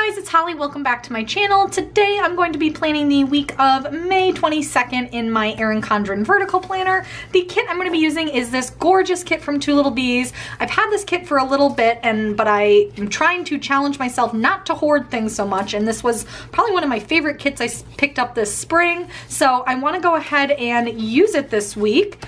guys, it's Holly. Welcome back to my channel. Today I'm going to be planning the week of May 22nd in my Erin Condren vertical planner. The kit I'm going to be using is this gorgeous kit from Two Little Bees. I've had this kit for a little bit, but I am trying to challenge myself not to hoard things so much, and this was probably one of my favorite kits I picked up this spring, so I want to go ahead and use it this week,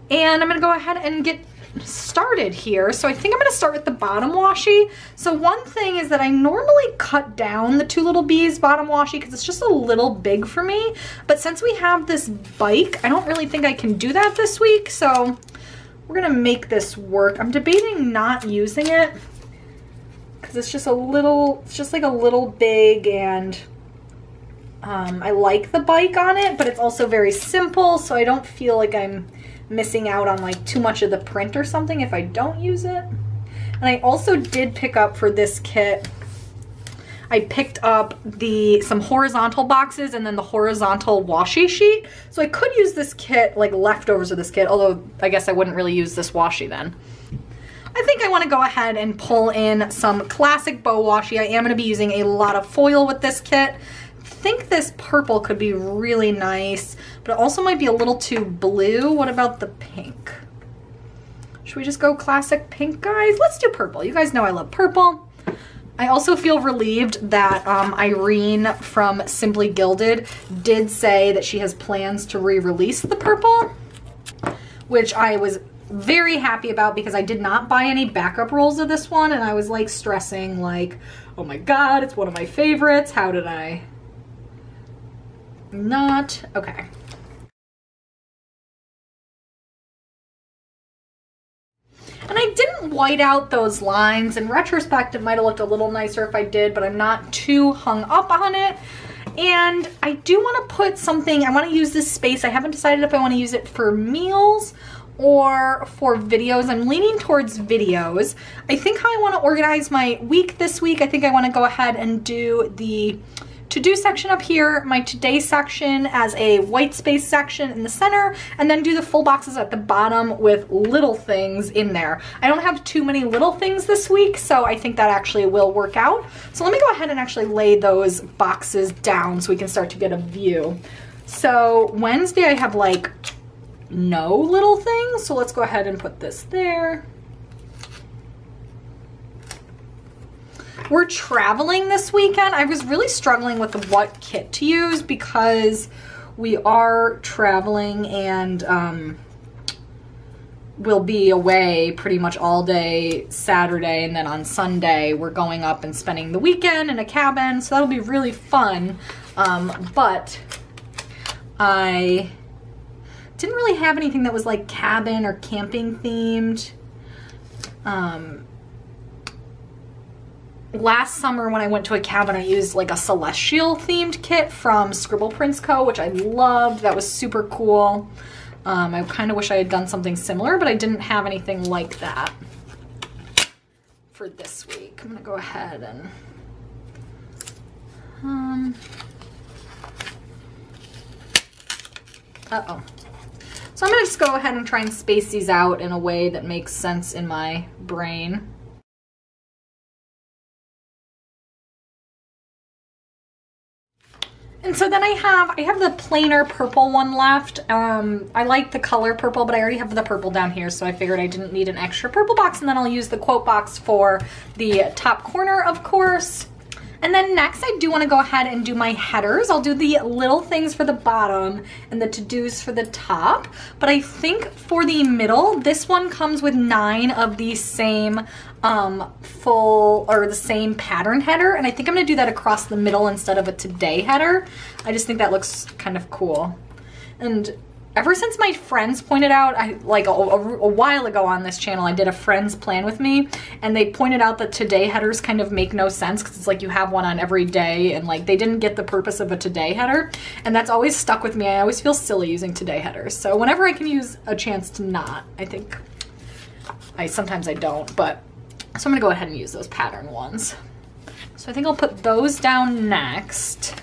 and I'm going to go ahead and get started here. So I think I'm going to start with the bottom washi. So one thing is that I normally cut down the Two Little Bees bottom washi because it's just a little big for me, but since we have this bike, I don't really think I can do that this week, so we're gonna make this work. I'm debating not using it because it's just like a little big, and I like the bike on it, but it's also very simple, so I don't feel like I'm missing out on like too much of the print or something if I don't use it. And I also did pick up for this kit, I picked up some horizontal boxes and then the horizontal washi sheet. So I could use this kit, like leftovers of this kit, although I guess I wouldn't really use this washi then. I think I want to go ahead and pull in some classic bow washi. I am going to be using a lot of foil with this kit. I think this purple could be really nice, but it also might be a little too blue. What about the pink? Should we just go classic pink, guys? Let's do purple. You guys know I love purple. I also feel relieved that Irene from Simply Gilded did say that she has plans to re-release the purple, which I was very happy about because I did not buy any backup rolls of this one, and I was like stressing like, oh my god, it's one of my favorites. How did I not? Okay. And I didn't white out those lines. In retrospect, it might have looked a little nicer if I did, but I'm not too hung up on it. And I do want to put something, I want to use this space. I haven't decided if I want to use it for meals or for videos. I'm leaning towards videos. I think how I want to organize my week this week, I think I want to go ahead and do the to-do section up here, my today section as a white space section in the center, and then do the full boxes at the bottom with little things in there. I don't have too many little things this week, so I think that actually will work out. So let me go ahead and actually lay those boxes down so we can start to get a view. So Wednesday I have like no little things, so let's go ahead and put this there. We're traveling this weekend. I was really struggling with what kit to use because we are traveling and we'll be away pretty much all day Saturday, and then on Sunday we're going up and spending the weekend in a cabin, so that'll be really fun. But I didn't really have anything that was like cabin or camping themed. Last summer when I went to a cabin, I used like a celestial themed kit from Scribble Prints Co., which I loved. That was super cool. I kind of wish I had done something similar, but I didn't have anything like that for this week. I'm gonna go ahead and so I'm gonna just go ahead and try and space these out in a way that makes sense in my brain. And so then I have the plainer purple one left. I like the color purple, but I already have the purple down here, so I figured I didn't need an extra purple box, and then I'll use the quote box for the top corner, of course. And then next I do want to go ahead and do my headers. I'll do the little things for the bottom and the to-dos for the top. But I think for the middle, this one comes with 9 of the same the same pattern header. And I think I'm going to do that across the middle instead of a today header. I just think that looks kind of cool. And ever since my friends pointed out, like a while ago on this channel, I did a friends plan with me, and they pointed out that today headers kind of make no sense because it's like you have one on every day, and like they didn't get the purpose of a today header, and that's always stuck with me. I always feel silly using today headers. So whenever I can use a chance to not, I think sometimes I don't, but so I'm gonna go ahead and use those pattern ones. So I think I'll put those down next.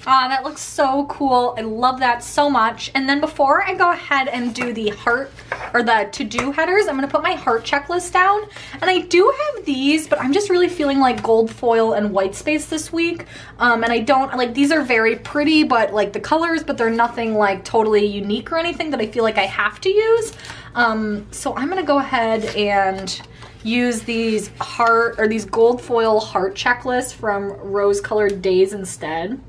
Ah, that looks so cool. I love that so much. And then before I go ahead and do the heart or the to-do headers, I'm gonna put my heart checklist down. And I do have these, but I'm just really feeling like gold foil and white space this week. And I don't, like, these are very pretty, but like the colors, but they're nothing like totally unique or anything that I feel like I have to use. So I'm gonna go ahead and use these these gold foil heart checklists from Rose Colored Days instead.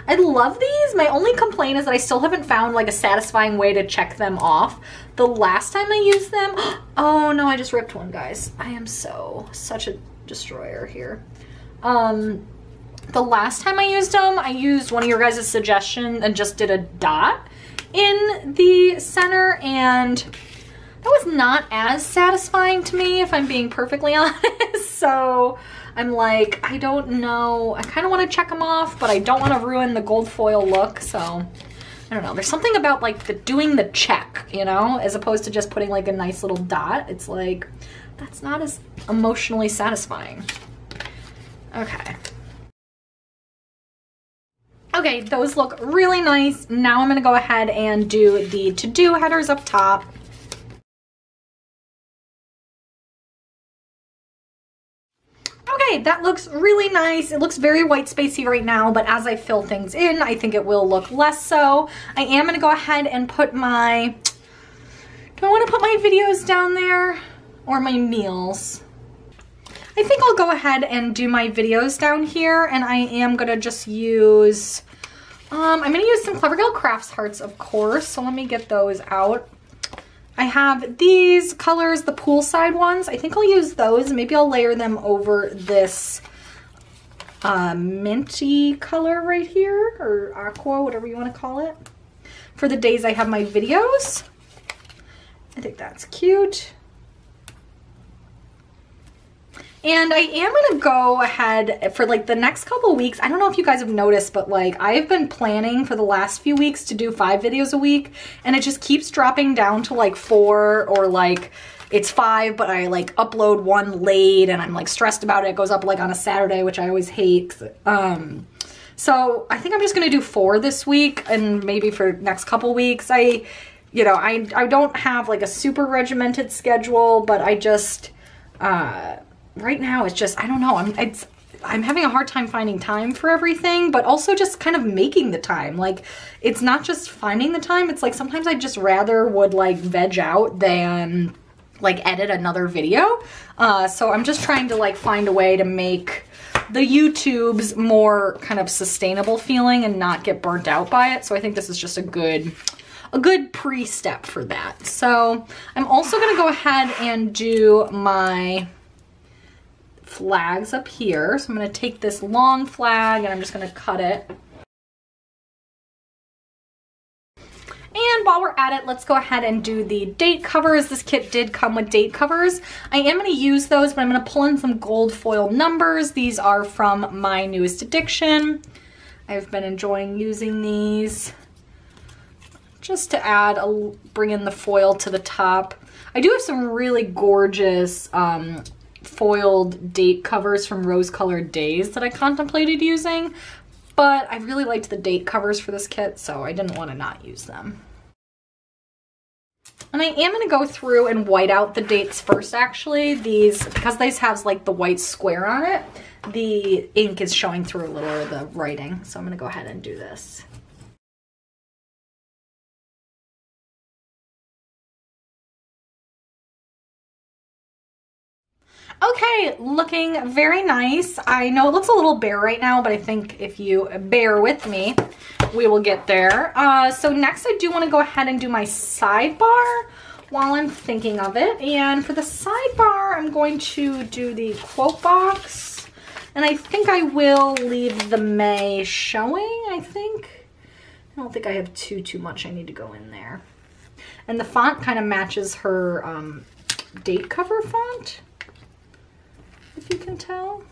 I love these. My only complaint is that I still haven't found like a satisfying way to check them off. The last time I used them, oh no, I just ripped one, guys. I am such a destroyer here. The last time I used them, I used one of your guys' suggestions and just did a dot in the center, and that was not as satisfying to me, if I'm being perfectly honest. So I'm like, I don't know. I kind of want to check them off, but I don't want to ruin the gold foil look. So I don't know. There's something about like doing the check, you know, as opposed to just putting like a nice little dot. It's like, that's not as emotionally satisfying. Okay. Okay, those look really nice. Now I'm going to go ahead and do the to-do headers up top. Okay, that looks really nice. It looks very white spacey right now, but as I fill things in, I think it will look less so. I am gonna go ahead and put my, do I wanna put my videos down there or my meals? I think I'll go ahead and do my videos down here, and I am gonna just use, I'm gonna use some Clever Gal Crafts hearts, of course, so let me get those out. I have these colors, the poolside ones. I think I'll use those. Maybe I'll layer them over this minty color right here, or aqua, whatever you want to call it, for the days I have my videos. I think that's cute. And I am gonna go ahead for like the next couple weeks. I don't know if you guys have noticed, but like I've been planning for the last few weeks to do 5 videos a week, and it just keeps dropping down to like 4, or like it's 5, but I like upload one late and I'm like stressed about it. It goes up like on a Saturday, which I always hate. So I think I'm just gonna do 4 this week, and maybe for next couple weeks. I don't have like a super regimented schedule, but I just, right now it's just, I don't know, I'm having a hard time finding time for everything, but also just kind of making the time. Like, it's not just finding the time, it's like sometimes I just rather would like veg out than like edit another video. So I'm just trying to like find a way to make the YouTubes more kind of sustainable feeling and not get burnt out by it. So I think this is just a good pre-step for that. So I'm also gonna go ahead and do my flags up here. So I'm going to take this long flag and I'm just going to cut it. And while we're at it, let's go ahead and do the date covers. This kit did come with date covers. I am going to use those, but I'm going to pull in some gold foil numbers. These are from My Newest Addiction. I've been enjoying using these just to bring in the foil to the top. I do have some really gorgeous foiled date covers from Rose Colored Days that I contemplated using, but I really liked the date covers for this kit, so I didn't want to not use them. And I am going to go through and white out the dates first, actually. These, because these have like the white square on it, the ink is showing through a little, or the writing, so I'm going to go ahead and do this. Okay, looking very nice. I know it looks a little bare right now, but I think if you bear with me, we will get there. So next I do want to go ahead and do my sidebar while I'm thinking of it. And for the sidebar, I'm going to do the quote box. And I think I will leave the May showing, I think. I don't think I have too much I need to go in there. And the font kind of matches her date cover font, if you can tell.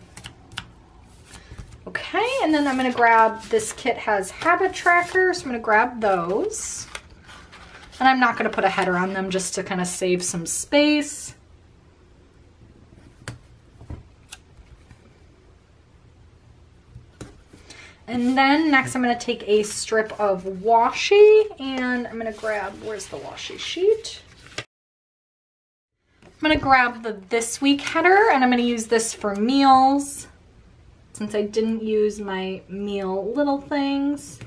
Okay, and then I'm gonna grab, this kit has habit trackers, so I'm gonna grab those. And I'm not gonna put a header on them just to kind of save some space. And then next I'm gonna take a strip of washi and I'm gonna grab, where's the washi sheet? I'm gonna grab the This Week header and I'm gonna use this for meals since I didn't use my meal little things.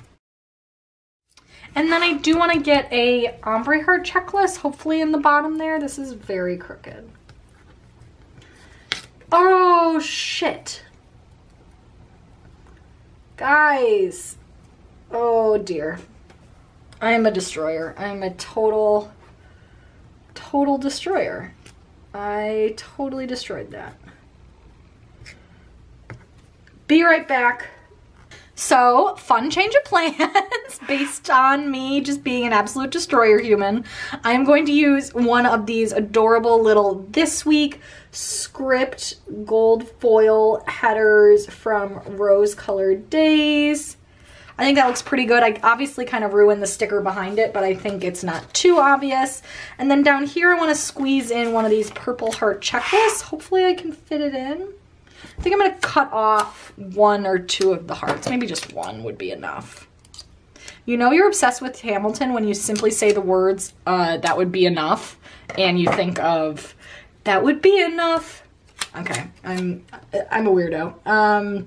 And then I do want to get a ombre heart checklist, hopefully in the bottom there. This is very crooked. Oh, shit. Guys. Oh, dear. I am a destroyer. I am a total destroyer. I totally destroyed that. Be right back. So, fun change of plans based on me just being an absolute destroyer human. I'm going to use one of these adorable little This Week script gold foil headers from Rose Colored Days. I think that looks pretty good. I obviously kind of ruined the sticker behind it, but I think it's not too obvious. And then down here, I want to squeeze in one of these purple heart checklists. Hopefully I can fit it in. I think I'm going to cut off 1 or 2 of the hearts. Maybe just 1 would be enough. You know you're obsessed with Hamilton when you simply say the words, that would be enough, and you think of, that would be enough. Okay, I'm a weirdo.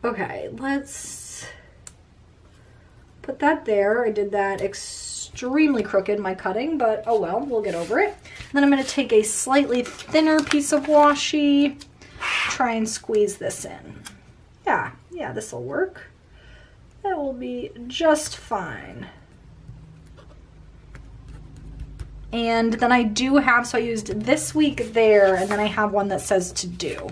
Okay, let's put that there. I did that extremely crooked, my cutting, but oh well, we'll get over it. And then I'm going to take a slightly thinner piece of washi, try and squeeze this in. Yeah, this will work. That will be just fine. And then I do have, so I used This Week there, and then I have one that says to do.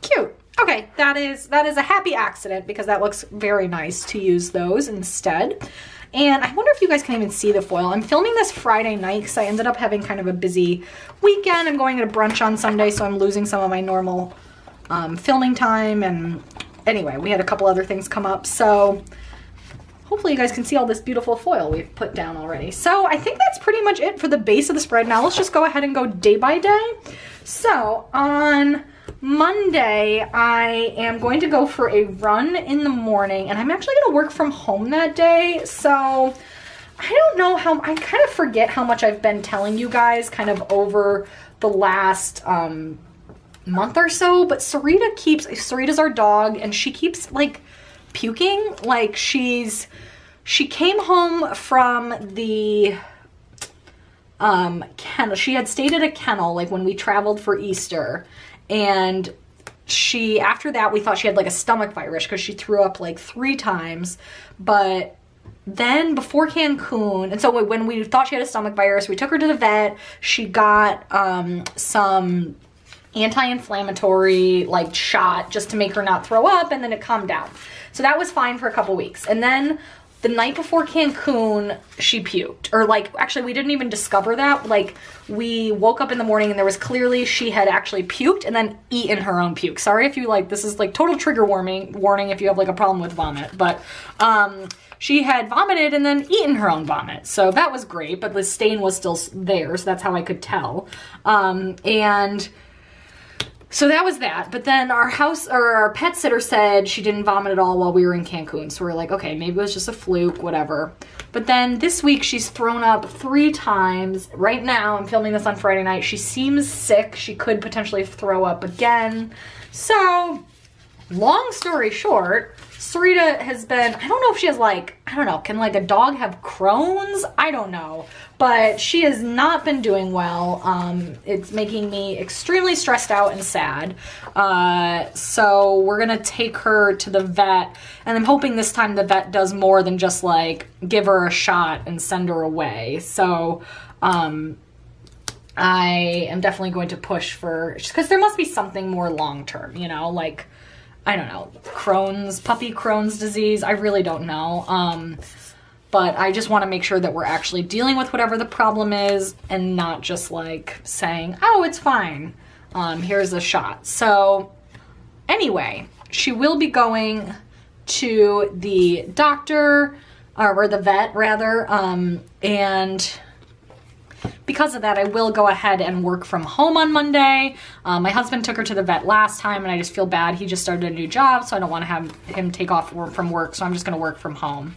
Cute. Okay, that is a happy accident because that looks very nice to use those instead. And I wonder if you guys can even see the foil. I'm filming this Friday night because I ended up having kind of a busy weekend. I'm going to brunch on Sunday, so I'm losing some of my normal filming time. And anyway, we had a couple other things come up. So hopefully you guys can see all this beautiful foil we've put down already. So I think that's pretty much it for the base of the spread. Now let's just go ahead and go day by day. So on Monday, I am going to go for a run in the morning, and I'm actually going to work from home that day. So I don't know how, I kind of forget how much I've been telling you guys kind of over the last month or so, but Sarita's our dog, and she keeps like puking. Like she came home from the kennel. She had stayed at a kennel like when we traveled for Easter, and after that we thought she had like a stomach virus because she threw up like 3 times. But then before Cancun, and so when we thought she had a stomach virus, we took her to the vet. She got some anti-inflammatory like shot just to make her not throw up, and then it calmed down. So that was fine for a couple weeks. And then the night before Cancun, she puked. Or like, actually we didn't even discover that. Like we woke up in the morning and there was clearly she had actually puked and then eaten her own puke. Sorry if you like, this is like total trigger warning if you have like a problem with vomit. But she had vomited and then eaten her own vomit. So that was great, but the stain was still there. So that's how I could tell. And so that was that. But then our pet sitter said she didn't vomit at all while we were in Cancun. So we're like, okay, maybe it was just a fluke, whatever. But then this week she's thrown up 3 times. Right now, I'm filming this on Friday night. She seems sick. She could potentially throw up again. So long story short, Sarita has been, I don't know if she has like, I don't know, can like a dog have Crohn's? I don't know. But she has not been doing well. It's making me extremely stressed out and sad. So we're gonna take her to the vet, and I'm hoping this time the vet does more than just like give her a shot and send her away. So I am definitely going to push for, because there must be something more long-term, you know, like, I don't know, puppy Crohn's disease. I really don't know. But I just want to make sure that we're actually dealing with whatever the problem is and not just like saying, oh, it's fine. Here's a shot. So anyway, she will be going to the doctor, or the vet rather. And because of that, I will go ahead and work from home on Monday. My husband took her to the vet last time and I just feel bad. He just started a new job, so I don't want to have him take off from work, so I'm just gonna work from home.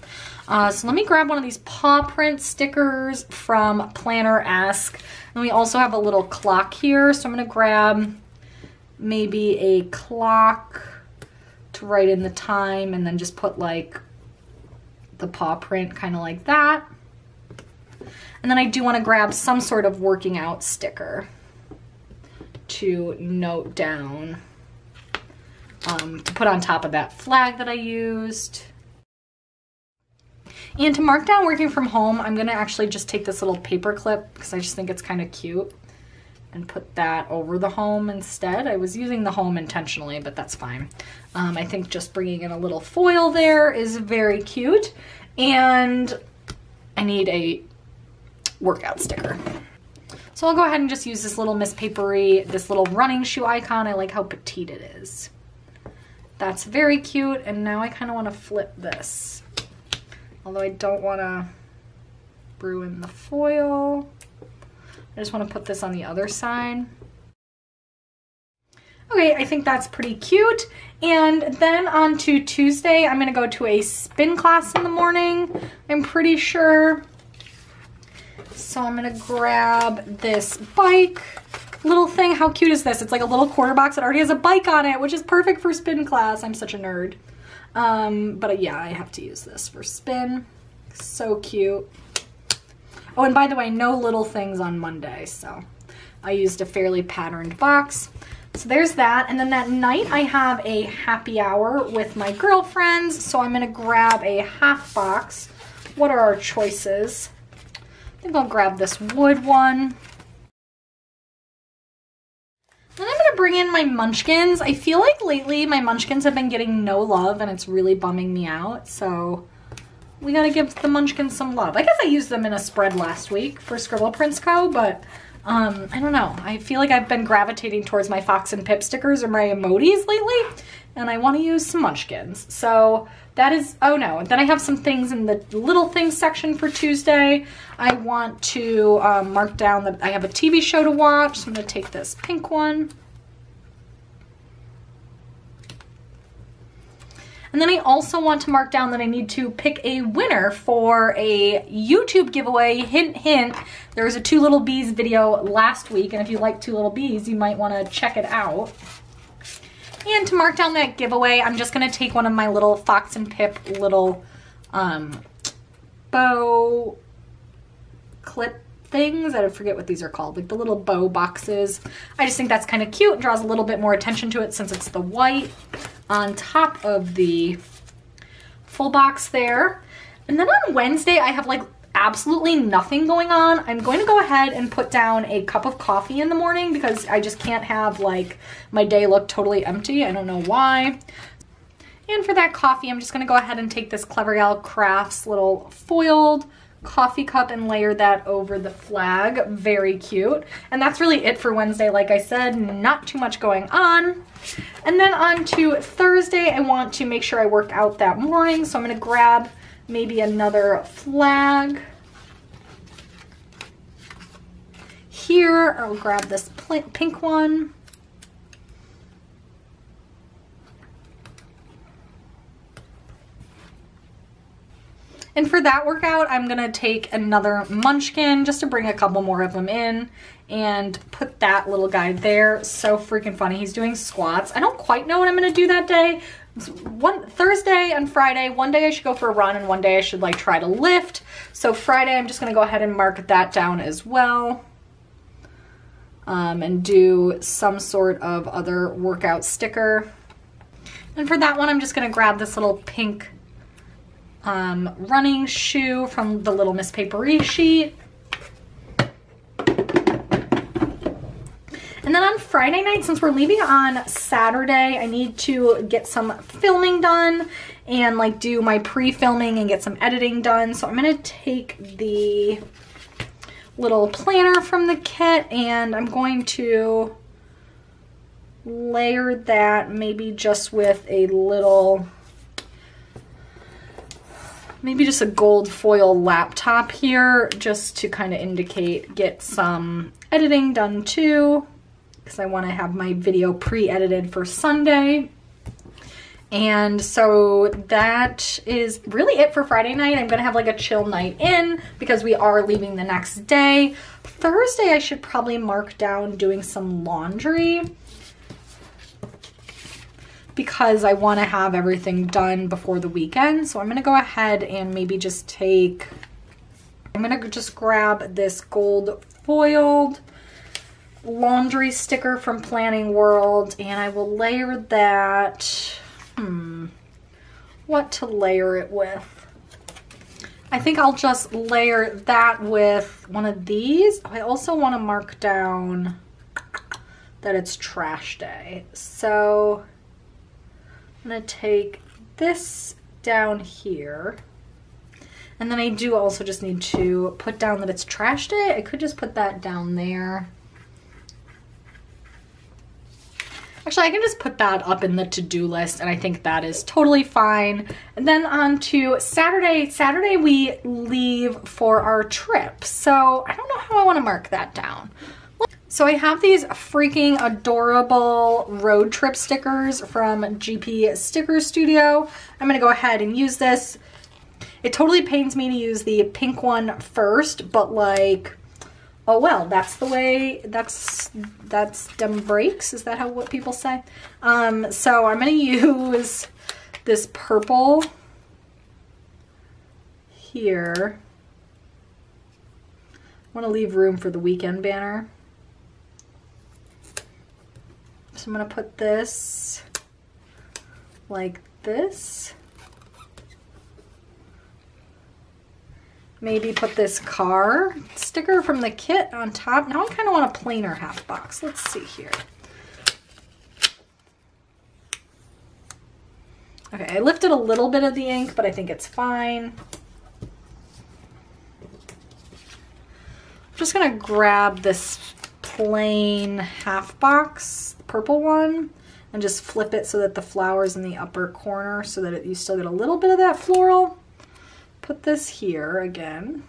So let me grab one of these paw print stickers from Planner-esque. And we also have a little clock here, so I'm gonna grab maybe a clock to write in the time and then just put like the paw print kind of like that. And then I do want to grab some sort of working out sticker to note down, to put on top of that flag that I used. And to mark down working from home, I'm gonna actually just take this little paper clip because I just think it's kind of cute and put that over the home instead. I was using the home intentionally, but that's fine. I think just bringing in a little foil there is very cute. And I need a workout sticker. So I'll go ahead and just use this little Miss Papery, this little running shoe icon. I like how petite it is. That's very cute. And now I kind of want to flip this. Although I don't want to ruin the foil. I just want to put this on the other side. Okay, I think that's pretty cute. And then on to Tuesday, I'm gonna go to a spin class in the morning, I'm pretty sure. So I'm gonna grab this bike little thing. How cute is this? It's like a little quarter box that already has a bike on it, which is perfect for spin class. I'm such a nerd. But yeah, I have to use this for spin. So cute. Oh, and by the way, no little things on Monday, so I used a fairly patterned box. So there's that, and then that night I have a happy hour with my girlfriends, so I'm gonna grab a half box. What are our choices? I think I'll grab this wood one. Then I'm gonna bring in my munchkins. I feel like lately my munchkins have been getting no love and it's really bumming me out, so we gotta give the munchkins some love. I guess I used them in a spread last week for Scribble Prints Co., but I don't know. I feel like I've been gravitating towards my Fox and Pip stickers or my emojis lately, and I want to use some munchkins. So that is, oh no, then I have some things in the little things section for Tuesday. I want to mark down that I have a TV show to watch, so I'm going to take this pink one. And then I also want to mark down that I need to pick a winner for a YouTube giveaway. Hint, hint, there was a Two Little Bees video last week, and if you like Two Little Bees, you might want to check it out. And to mark down that giveaway, I'm just going to take one of my little Fox and Pip little bow clip things. I forget what these are called, like the little bow boxes. I just think that's kind of cute and draws a little bit more attention to it since it's the white on top of the full box there. And then on Wednesday, I have like absolutely nothing going on. I'm going to go ahead and put down a cup of coffee in the morning because I just can't have like my day look totally empty. I don't know why. And for that coffee, I'm just going to go ahead and take this Clever Gal Crafts little foiled coffee cup and layer that over the flag. Very cute. And that's really it for Wednesday. Like I said, not too much going on. And then on to Thursday, I want to make sure I work out that morning. So I'm going to grab maybe another flag. Here, I'll grab this pink one. And for that workout, I'm gonna take another munchkin just to bring a couple more of them in and put that little guy there. So freaking funny. He's doing squats. I don't quite know what I'm gonna do that day. Thursday and Friday, one day I should go for a run and one day I should like try to lift. So Friday, I'm just gonna go ahead and mark that down as well. And do some sort of other workout sticker. And for that one, I'm just gonna grab this little pink running shoe from the little Miss Papery sheet. And then on Friday night, since we're leaving on Saturday, I need to get some filming done and like do my pre-filming and get some editing done. So I'm gonna take the little planner from the kit and I'm going to layer that maybe just with a little maybe just a gold foil laptop here just to kind of indicate, get some editing done too, because I want to have my video pre-edited for Sunday. And so that is really it for Friday night. I'm gonna have like a chill night in because we are leaving the next day. Thursday, I should probably mark down doing some laundry because I want to have everything done before the weekend. So I'm gonna go ahead and maybe just I'm gonna just grab this gold foiled laundry sticker from Planning World, and I will layer that. What to layer it with? I think I'll just layer that with one of these. I also want to mark down that it's trash day. So I'm going to take this down here. And then I do also just need to put down that it's trash day. I could just put that down there. Actually, I can just put that up in the to-do list, and I think that is totally fine. And then on to Saturday. Saturday we leave for our trip, so I don't know how I want to mark that down. So I have these freaking adorable road trip stickers from GP Sticker Studio. I'm going to go ahead and use this. It totally pains me to use the pink one first, but like, oh well, that's the way, that's dem breaks. Is that what people say? So I'm gonna use this purple here. I want to leave room for the weekend banner. So I'm gonna put this like this. Maybe put this car sticker from the kit on top. Now I kind of want a plainer half box. Let's see here. Okay, I lifted a little bit of the ink, but I think it's fine. I'm just gonna grab this plain half box, the purple one, and just flip it so that the flower's in the upper corner so that you still get a little bit of that floral. Put this here again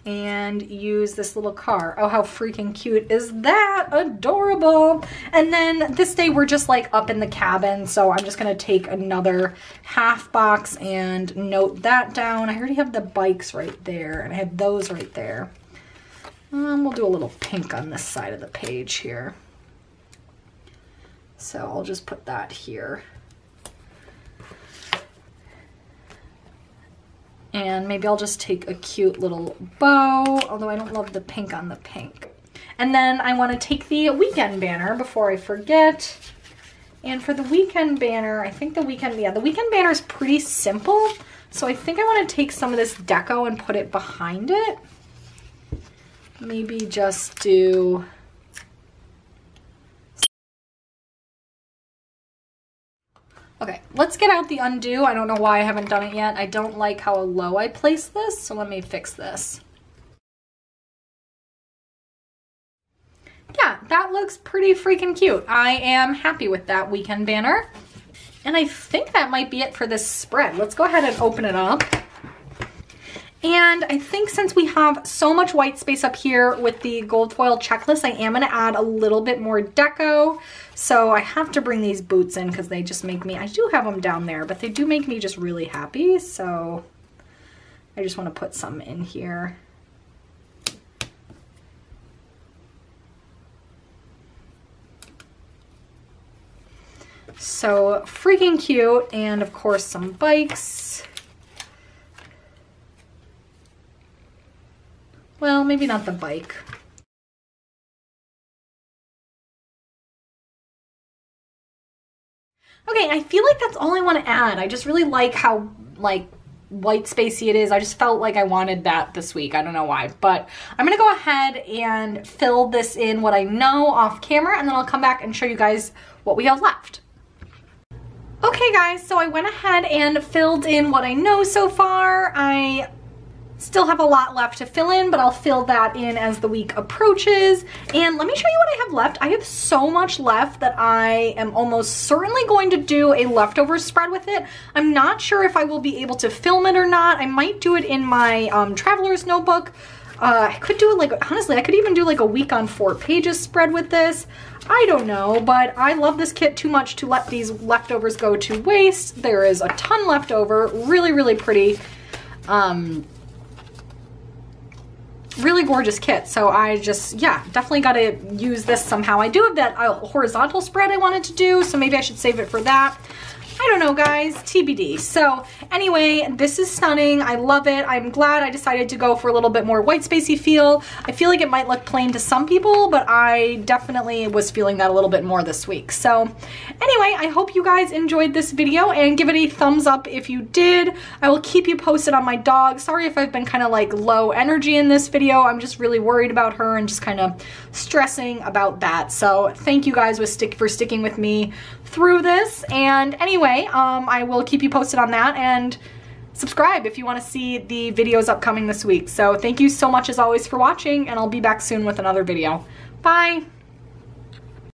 and use this little car. Oh, how freaking cute is that? Adorable. And then this day we're just like up in the cabin, so I'm just gonna take another half box and note that down. I already have the bikes right there, and I have those right there. We'll do a little pink on this side of the page here. So I'll just put that here. And maybe I'll just take a cute little bow, although I don't love the pink on the pink. And then I want to take the weekend banner before I forget. And for the weekend banner, I think the weekend banner is pretty simple. So I think I want to take some of this deco and put it behind it. Maybe just do... Okay, let's get out the undo. I don't know why I haven't done it yet. I don't like how low I placed this, so let me fix this. Yeah, that looks pretty freaking cute. I am happy with that weekend banner. And I think that might be it for this spread. Let's go ahead and open it up. And I think since we have so much white space up here with the gold foil checklist, I am going to add a little bit more deco. So I have to bring these boots in because they just make me, I do have them down there, but they do make me just really happy. So I just want to put some in here. So freaking cute. And of course some bikes. Well, maybe not the bike. Okay, I feel like that's all I want to add. I just really like how white spacey it is. I just felt like I wanted that this week. I don't know why, but I'm gonna go ahead and fill this in what I know off camera, and then I'll come back and show you guys what we have left. Okay guys, so I went ahead and filled in what I know so far. I Still have a lot left to fill in, but I'll fill that in as the week approaches. And let me show you what I have left. I have so much left that I am almost certainly going to do a leftover spread with it. I'm not sure if I will be able to film it or not. I might do it in my traveler's notebook. I could do it like, honestly, I could even do like a week on 4 pages spread with this. I don't know, but I love this kit too much to let these leftovers go to waste. There is a ton left over. Really, really pretty. Really gorgeous kit. So I just, yeah, definitely got to use this somehow. I do have that horizontal spread I wanted to do, so maybe I should save it for that. I don't know, guys, TBD. So anyway, this is stunning. I love it. I'm glad I decided to go for a little bit more white spacey feel. I feel like it might look plain to some people, but I definitely was feeling that a little bit more this week. So anyway, I hope you guys enjoyed this video, and give it a thumbs up if you did. I will keep you posted on my dog. Sorry if I've been kind of like low energy in this video. I'm just really worried about her and just kind of stressing about that. So thank you guys for sticking with me through this. And anyway, I will keep you posted on that, and subscribe if you want to see the videos upcoming this week. So thank you so much as always for watching, and I'll be back soon with another video. Bye!